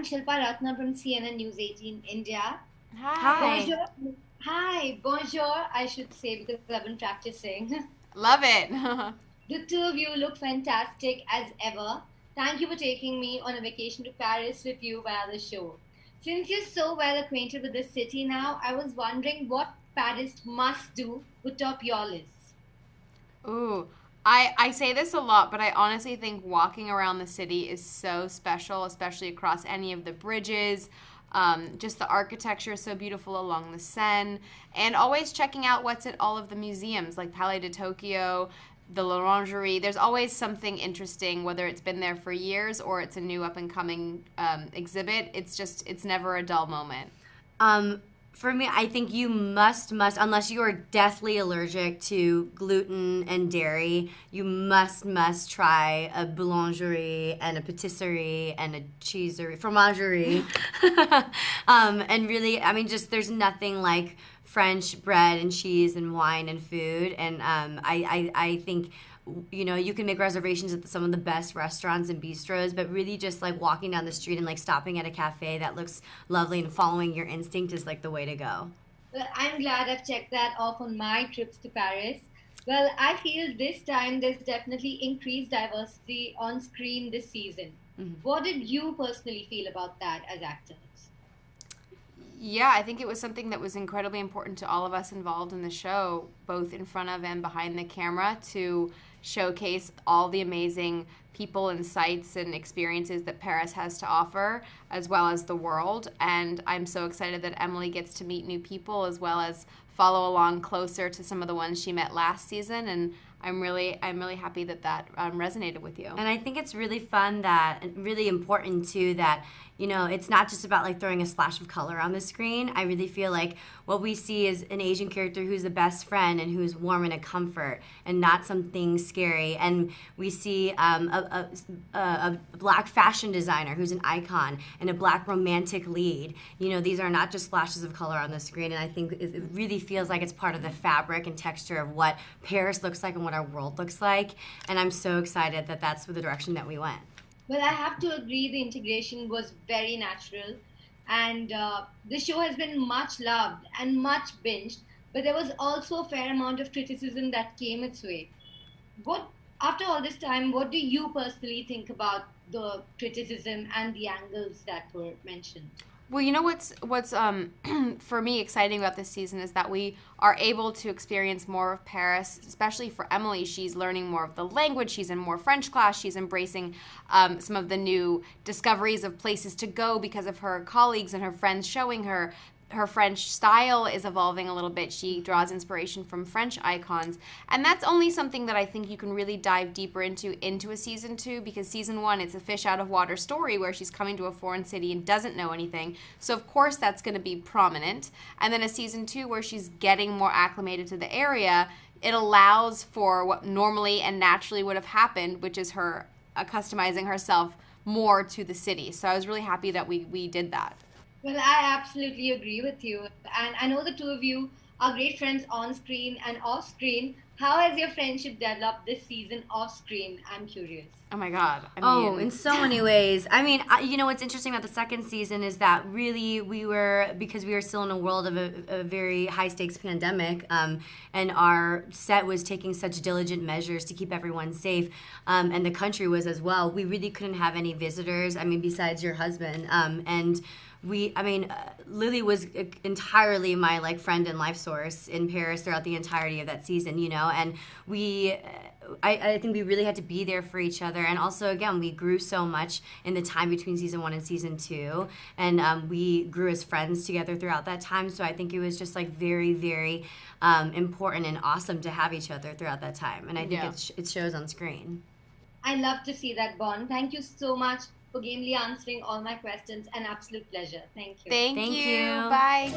Shilpa Rathnam from CNN News 18 India. Hi. Bonjour. Hi, bonjour, I should say because I've been practicing. Love it. The two of you look fantastic as ever. Thank you for taking me on a vacation to Paris with you via the show. Since you're so well acquainted with the city now, I was wondering what Paris must do would top your list. Ooh. I say this a lot, but I honestly think walking around the city is so special, especially across any of the bridges. Just the architecture is so beautiful along the Seine, and always checking out what's at all of the museums like Palais de Tokyo, the L'Orangerie. There's always something interesting, whether it's been there for years or it's a new up and coming exhibit. It's never a dull moment. Um, for me, I think you must, unless you are deathly allergic to gluten and dairy, you must try a boulangerie and a patisserie and a cheeserie, fromagerie. And really, I mean, just there's nothing like French bread and cheese and wine and food. And I think you can make reservations at some of the best restaurants and bistros, but really just like walking down the street and like stopping at a cafe that looks lovely and following your instinct is like the way to go. Well, I'm glad I've checked that off on my trips to Paris. Well, I feel this time there's definitely increased diversity on screen this season. What did you personally feel about that as actors? Yeah, I think it was something that was incredibly important to all of us involved in the show, both in front of and behind the camera, to showcase all the amazing people and sights and experiences that Paris has to offer, as well as the world. And I'm so excited that Emily gets to meet new people as well as follow along closer to some of the ones she met last season. And I'm really happy that resonated with you. And I think it's really fun and really important too that it's not just about like throwing a splash of color on the screen. I really feel like what we see is an Asian character who's the best friend and who's warm and a comfort and not something scary. And we see a black fashion designer who's an icon and a black romantic lead. These are not just splashes of color on the screen. And I think it really feels like it's part of the fabric and texture of what Paris looks like and what our world looks like. And I'm so excited that that's the direction that we went. Well, I have to agree the integration was very natural, and the show has been much loved and much binged, but there was also a fair amount of criticism that came its way. What, after all this time, what do you personally think about the criticism and the angles that were mentioned? Well, you know what's for me exciting about this season is that we are able to experience more of Paris, especially for Emily. She's learning more of the language. She's in more French class. She's embracing some of the new discoveries of places to go because of her colleagues and her friends showing her. Her French style is evolving a little bit. She draws inspiration from French icons. And that's only something that I think you can really dive deeper into a season 2, because season 1, it's a fish out of water story where she's coming to a foreign city and doesn't know anything. So of course that's going to be prominent. And then a season 2 where she's getting more acclimated to the area, it allows for what normally and naturally would have happened, which is her customizing herself more to the city. So I was really happy that we did that. Well, I absolutely agree with you. And I know the two of you are great friends on screen and off screen. How has your friendship developed this season off screen? I'm curious. Oh my God. In so many ways. I mean, what's interesting about the second season is that really because we were still in a world of a very high stakes pandemic, and our set was taking such diligent measures to keep everyone safe, and the country was as well. We really couldn't have any visitors, besides your husband. And Lily was entirely my like friend and life source in Paris throughout the entirety of that season, and I think we really had to be there for each other. And also, again, we grew so much in the time between season 1 and season 2, and we grew as friends together throughout that time. So I think it was just like very, very important and awesome to have each other throughout that time. And I think it shows on screen. I love to see that bond. Thank you so much for gamely answering all my questions. An absolute pleasure. Thank you. Thank you. Bye.